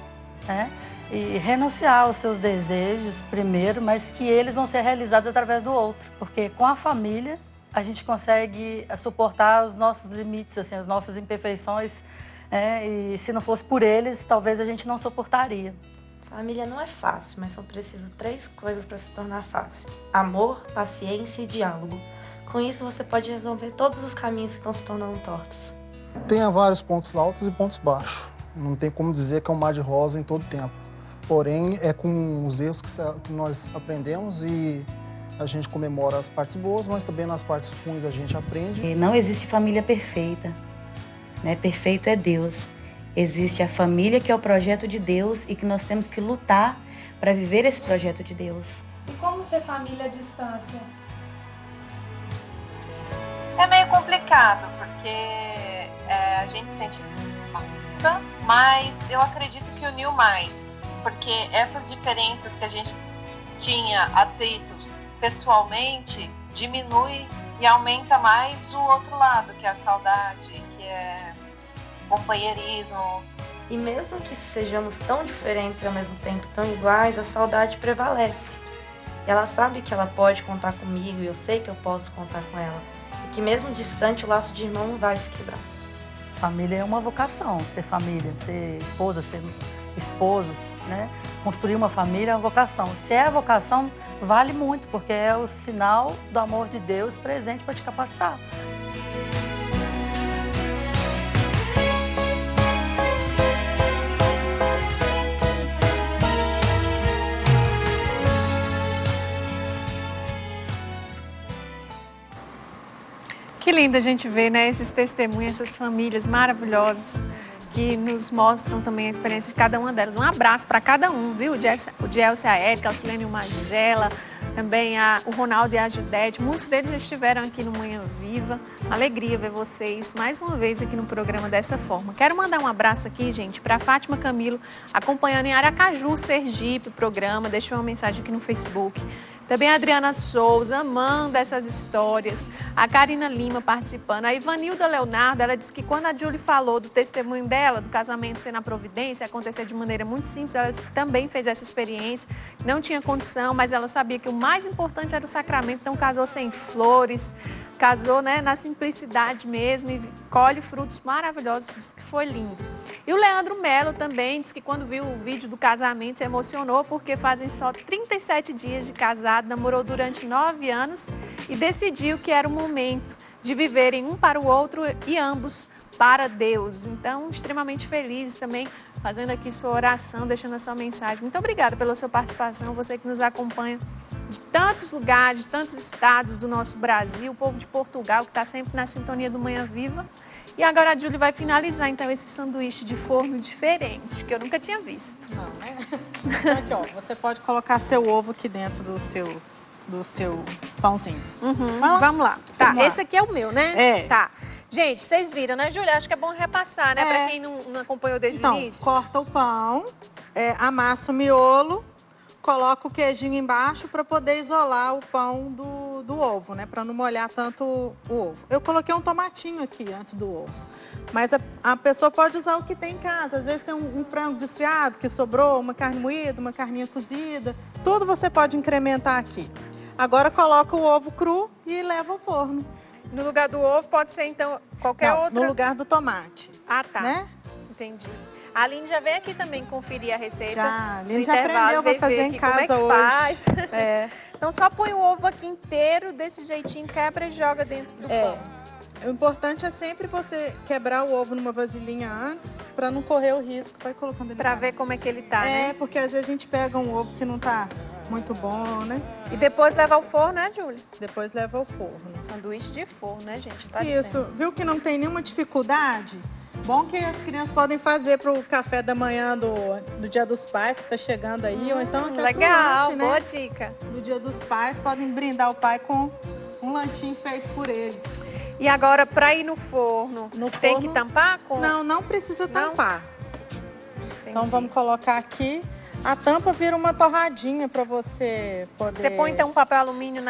né? E renunciar aos seus desejos primeiro, mas que eles vão ser realizados através do outro. Porque com a família, a gente consegue suportar os nossos limites, assim, as nossas imperfeições, e se não fosse por eles, talvez a gente não suportaria. Família não é fácil, mas são precisas 3 coisas para se tornar fácil: amor, paciência e diálogo. Com isso, você pode resolver todos os caminhos que estão se tornando tortos. Tem vários pontos altos e pontos baixos. Não tem como dizer que é um mar de rosa em todo tempo. Porém, é com os erros que nós aprendemos e a gente comemora as partes boas, mas também nas partes ruins a gente aprende. E não existe família perfeita, né? Perfeito é Deus. Existe a família que é o projeto de Deus e que nós temos que lutar para viver esse projeto de Deus. E como ser família à distância? É meio complicado, porque a gente sente falta, mas eu acredito que uniu mais. Porque essas diferenças que a gente tinha, atritos pessoalmente, diminui e aumenta mais o outro lado, que é a saudade, que é companheirismo. E mesmo que sejamos tão diferentes e ao mesmo tempo tão iguais, a saudade prevalece. Ela sabe que ela pode contar comigo e eu sei que eu posso contar com ela. E que mesmo distante o laço de irmão não vai se quebrar. Família é uma vocação, ser família, ser esposa, ser esposos, né? Construir uma família é uma vocação. Se é a vocação, vale muito, porque é o sinal do amor de Deus presente para te capacitar. Que lindo a gente ver, né, esses testemunhos, essas famílias maravilhosas que nos mostram também a experiência de cada uma delas. Um abraço para cada um, viu? O Gelson, a Érica, a Silene, o Magela, também o Ronaldo e a Judete. Muitos deles já estiveram aqui no Manhã Viva. Uma alegria ver vocês mais uma vez aqui no programa dessa forma. Quero mandar um abraço aqui, gente, para Fátima Camilo, acompanhando em Aracaju, Sergipe, o programa. Deixa uma mensagem aqui no Facebook. Também a Adriana Souza, amando essas histórias. A Karina Lima participando. A Ivanilda Leonardo, ela disse que quando a Julie falou do testemunho dela, do casamento ser na Providência, acontecer de maneira muito simples, ela disse que também fez essa experiência. Não tinha condição, mas ela sabia que o mais importante era o sacramento. Então casou sem flores, casou, né, na simplicidade mesmo e colhe frutos maravilhosos. Disse que foi lindo. E o Leandro Melo também disse que quando viu o vídeo do casamento se emocionou porque fazem só 37 dias de casado, namorou durante 9 anos e decidiu que era o momento de viverem um para o outro e ambos para Deus. Então, extremamente feliz também, fazendo aqui sua oração, deixando a sua mensagem. Muito obrigada pela sua participação, você que nos acompanha de tantos lugares, de tantos estados do nosso Brasil, o povo de Portugal que está sempre na sintonia do Manhã Viva. E agora a Julie vai finalizar, então, esse sanduíche de forno diferente, que eu nunca tinha visto. Não, né? Aqui, ó, você pode colocar seu ovo aqui dentro do seu pãozinho. Uhum, vamos lá. Tá, vamos lá. Esse aqui é o meu, né? É. Tá. Gente, vocês viram, né, Júlia? Acho que é bom repassar, né? Pra quem não acompanhou desde o início. Corta o pão, amassa o miolo, coloca o queijinho embaixo para poder isolar o pão do ovo, né? Para não molhar tanto o ovo. Eu coloquei um tomatinho aqui antes do ovo. Mas a pessoa pode usar o que tem em casa. Às vezes tem um frango desfiado que sobrou, uma carne moída, uma carninha cozida. Tudo você pode incrementar aqui. Agora coloca o ovo cru e leva ao forno. No lugar do ovo pode ser, então, qualquer outra? No lugar do tomate. Ah, tá. Né? Entendi. A Aline já veio aqui também conferir a receita. Já, a Aline já aprendeu, vai fazer em casa como hoje. Faz. É. Então só põe o ovo aqui inteiro, desse jeitinho, quebra e joga dentro do pão. O importante é sempre você quebrar o ovo numa vasilhinha antes, para não correr o risco. Vai colocando ele para ver como é que ele tá, né? Porque às vezes a gente pega um ovo que não tá muito bom, né? E depois leva ao forno, né, Júlia? Depois leva ao forno. Sanduíche de forno, né, gente? Tá Isso. dizendo. Viu que não tem nenhuma dificuldade? Bom que as crianças podem fazer pro café da manhã do Dia dos Pais, que tá chegando aí, ou então até legal, pro lanche, boa né? dica. No Dia dos Pais, podem brindar o pai com um lanchinho feito por eles. E agora, para ir no forno, tem que tampar? Não precisa tampar. Então vamos colocar aqui. A tampa vira uma torradinha para você poder... Você põe então um papel alumínio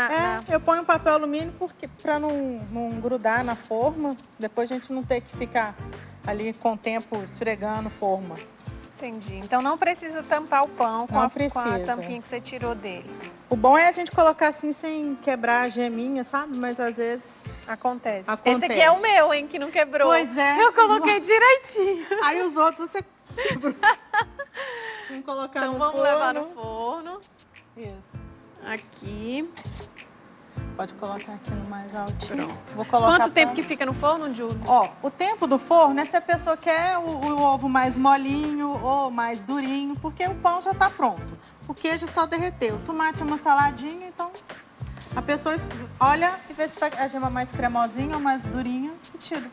eu ponho um papel alumínio para não grudar na forma. Depois a gente não ter que ficar ali com o tempo esfregando forma. Entendi. Então não precisa tampar o pão com a tampinha que você tirou dele. O bom é a gente colocar assim sem quebrar a geminha, sabe? Mas às vezes... Acontece. Esse aqui é o meu, hein, que não quebrou. Pois é. Eu coloquei direitinho. Aí os outros você quebrou. Vamos colocar então no vamos forno. Levar no forno. Isso. Aqui. Pode colocar aqui no mais altinho. Pronto. Vou colocar Quanto tempo que fica no forno, Júlia? O tempo do forno é se a pessoa quer o ovo mais molinho ou mais durinho, porque o pão já está pronto. O queijo só derreteu. O tomate é uma saladinha, então a pessoa olha e vê se tá a gema mais cremosinha ou mais durinha e tira.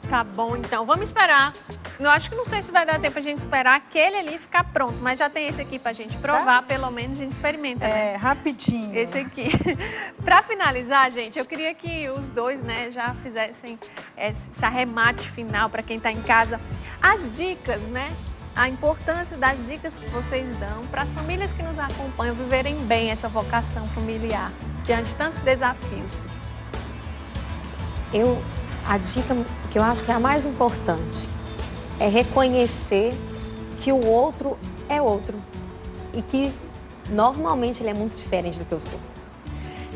Tá bom, então. Vamos esperar. Eu acho que não sei se vai dar tempo a gente esperar aquele ali ficar pronto, mas já tem esse aqui pra gente provar, pelo menos a gente experimenta, né? Rapidinho. Esse aqui. Pra finalizar, gente, eu queria que os dois, né, já fizessem esse arremate final pra quem tá em casa. As dicas, né? A importância das dicas que vocês dão para as famílias que nos acompanham viverem bem essa vocação familiar, diante de tantos desafios. A dica que eu acho que é a mais importante é reconhecer que o outro é outro e que normalmente ele é muito diferente do que eu sou.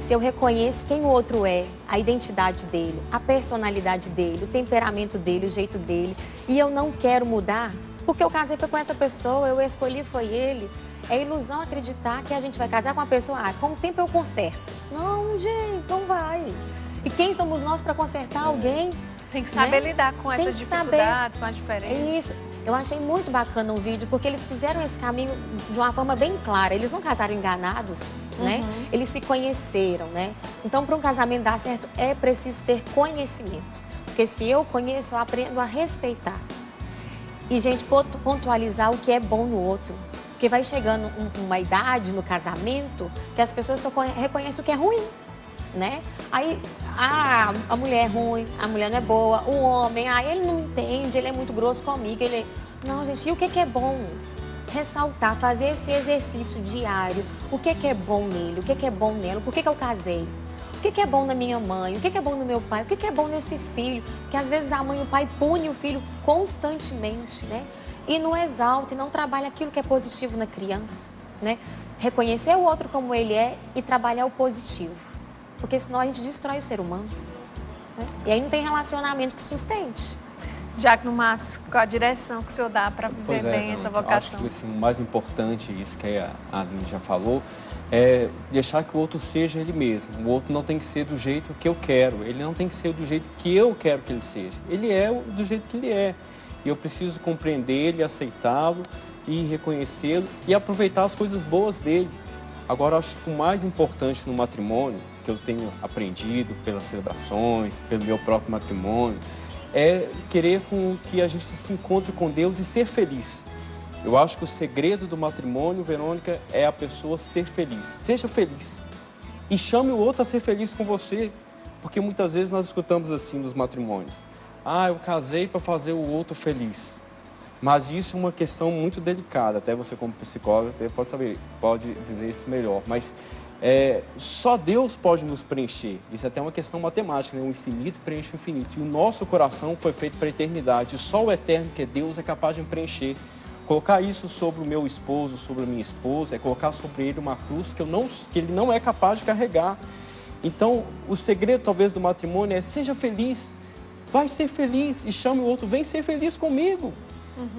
Se eu reconheço quem o outro é, a identidade dele, a personalidade dele, o temperamento dele, o jeito dele, e eu não quero mudar, porque eu casei foi com essa pessoa, eu escolhi foi ele, é ilusão acreditar que a gente vai casar com uma pessoa, com o tempo eu conserto. Não, gente, não vai. E quem somos nós para consertar alguém? Tem que saber lidar com essas dificuldades, com a diferença. É isso. Eu achei muito bacana o vídeo, porque eles fizeram esse caminho de uma forma bem clara. Eles não casaram enganados, né? Eles se conheceram, né? Então, para um casamento dar certo, é preciso ter conhecimento. Porque se eu conheço, eu aprendo a respeitar. E, gente, pontualizar o que é bom no outro. Porque vai chegando uma idade no casamento que as pessoas só reconhecem o que é ruim. Né? Aí, a mulher é ruim, a mulher não é boa, o homem, ele não entende, ele é muito grosso comigo, ele... Não, gente, e o que é bom? Ressaltar, fazer esse exercício diário, o que é bom nele, o que é bom nela, por que eu casei? O que é bom na minha mãe, o que é bom no meu pai, o que é bom nesse filho? Porque às vezes a mãe e o pai punem o filho constantemente, né? E não exalta, e não trabalha aquilo que é positivo na criança, né? Reconhecer o outro como ele é e trabalhar o positivo. Porque senão a gente destrói o ser humano. Né? E aí não tem relacionamento que sustente. Diácono Márcio, qual a direção que o senhor dá para viver bem essa vocação? Acho que assim, o mais importante, isso que a Aline já falou, é deixar que o outro seja ele mesmo. O outro não tem que ser do jeito que eu quero. Ele não tem que ser do jeito que eu quero que ele seja. Ele é do jeito que ele é. E eu preciso compreender ele, aceitá-lo e reconhecê-lo e aproveitar as coisas boas dele. Agora, acho que o mais importante no matrimônio, que eu tenho aprendido pelas celebrações, pelo meu próprio matrimônio, é querer que a gente se encontre com Deus e ser feliz. Eu acho que o segredo do matrimônio, Verônica, é a pessoa ser feliz. Seja feliz. E chame o outro a ser feliz com você. Porque muitas vezes nós escutamos assim nos matrimônios. Eu casei para fazer o outro feliz. Mas isso é uma questão muito delicada. Até você como psicólogo pode dizer isso melhor. Mas Só Deus pode nos preencher. Isso é até uma questão matemática, né? O infinito preenche o infinito. E o nosso coração foi feito para a eternidade. Só o eterno, que é Deus, é capaz de preencher. Colocar isso sobre o meu esposo, sobre a minha esposa, é colocar sobre ele uma cruz que ele não é capaz de carregar. Então, o segredo talvez do matrimônio é: seja feliz, vai ser feliz, e chame o outro, vem ser feliz comigo.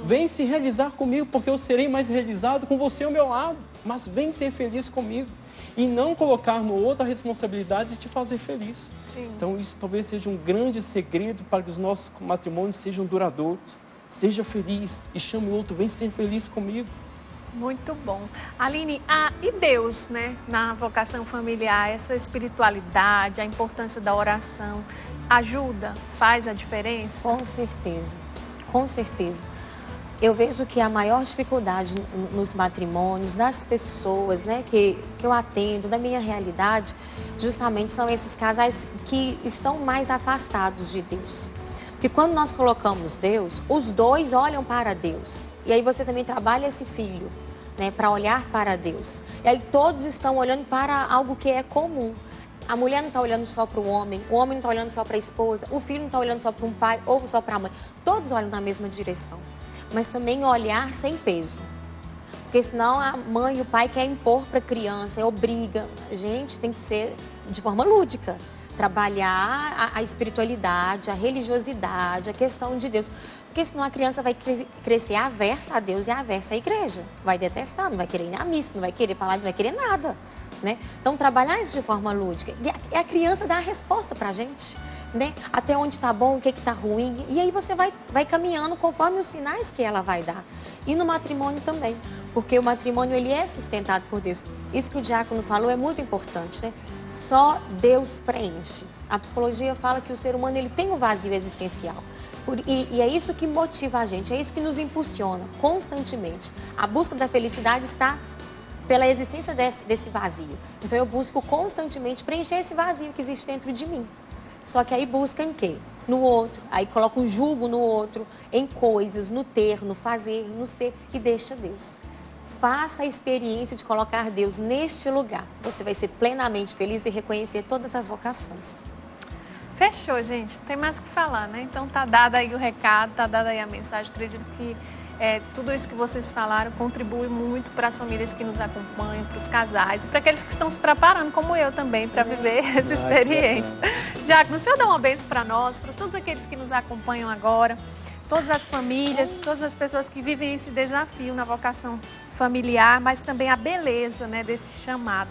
Vem se realizar comigo, porque eu serei mais realizado com você ao meu lado. Mas vem ser feliz comigo. E não colocar no outro a responsabilidade de te fazer feliz. Sim. Então, isso talvez seja um grande segredo para que os nossos matrimônios sejam duradouros. Seja feliz e chame o outro, vem ser feliz comigo. Muito bom. Aline, e Deus, né, na vocação familiar, essa espiritualidade, a importância da oração, ajuda, faz a diferença? Com certeza, com certeza. Eu vejo que a maior dificuldade nos matrimônios, das pessoas, né, que eu atendo, da minha realidade, justamente são esses casais que estão mais afastados de Deus. Porque quando nós colocamos Deus, os dois olham para Deus. E aí você também trabalha esse filho, né, para olhar para Deus. E aí todos estão olhando para algo que é comum. A mulher não está olhando só para o homem não está olhando só para a esposa, o filho não está olhando só para um pai ou só para a mãe. Todos olham na mesma direção. Mas também olhar sem peso. Porque senão a mãe e o pai querem impor para a criança, obriga. Gente, tem que ser de forma lúdica. Trabalhar a espiritualidade, a religiosidade, a questão de Deus. Porque senão a criança vai crescer aversa a Deus e aversa à igreja. Vai detestar, não vai querer ir na missa, não vai querer falar, não vai querer nada. Né? Então, trabalhar isso de forma lúdica. E a criança dá a resposta para a gente. Né? Até onde está bom, o que está ruim. E aí você vai caminhando conforme os sinais que ela vai dar. E no matrimônio também. Porque o matrimônio ele é sustentado por Deus. Isso que o diácono falou é muito importante. Né? Só Deus preenche. A psicologia fala que o ser humano ele tem um vazio existencial. E é isso que motiva a gente, é isso que nos impulsiona constantemente. A busca da felicidade está pela existência desse vazio. Então eu busco constantemente preencher esse vazio que existe dentro de mim. Só que aí busca em quê? No outro. Aí coloca um julgo no outro, em coisas, no ter, no fazer, no ser, e deixa Deus. Faça a experiência de colocar Deus neste lugar. Você vai ser plenamente feliz e reconhecer todas as vocações. Fechou, gente. Não tem mais o que falar, né? Então tá dado aí o recado, tá dada aí a mensagem. Acredito que tudo isso que vocês falaram contribui muito para as famílias que nos acompanham, para os casais e para aqueles que estão se preparando, como eu também, para viver essa experiência. Diácono, o senhor dá uma bênção para nós, para todos aqueles que nos acompanham agora, todas as famílias, todas as pessoas que vivem esse desafio na vocação familiar, mas também a beleza, né, desse chamado.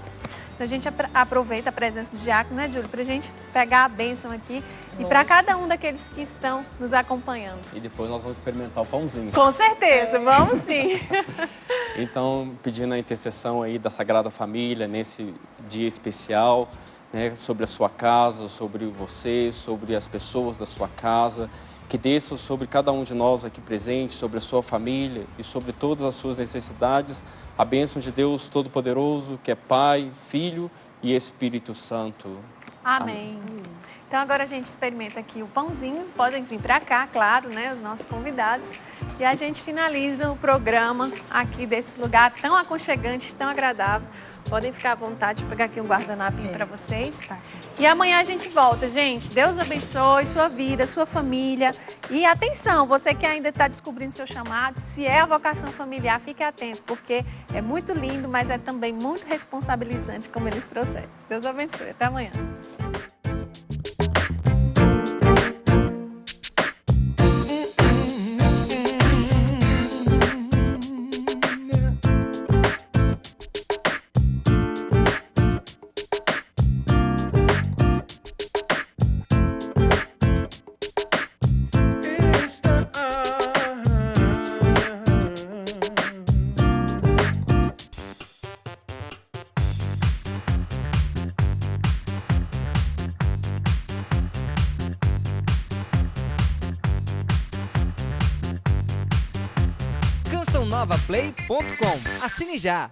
Então a gente aproveita a presença do diácono, né, Júlio, para a gente pegar a bênção aqui e para cada um daqueles que estão nos acompanhando. E depois nós vamos experimentar o pãozinho. Com certeza, vamos sim. Então, pedindo a intercessão aí da Sagrada Família nesse dia especial, né, sobre a sua casa, sobre você, sobre as pessoas da sua casa, que desça sobre cada um de nós aqui presentes, sobre a sua família e sobre todas as suas necessidades, a bênção de Deus Todo-Poderoso, que é Pai, Filho e Espírito Santo. Amém. Então agora a gente experimenta aqui o pãozinho, podem vir para cá, claro, né, os nossos convidados, e a gente finaliza o programa aqui desse lugar tão aconchegante, tão agradável. Podem ficar à vontade de pegar aqui um guardanapinho para vocês. E amanhã a gente volta, gente. Deus abençoe sua vida, sua família. E atenção, você que ainda está descobrindo seu chamado, se é a vocação familiar, fique atento, porque é muito lindo, mas é também muito responsabilizante, como eles trouxeram. Deus abençoe. Até amanhã. CançãoNovaPlay.com. Assine já!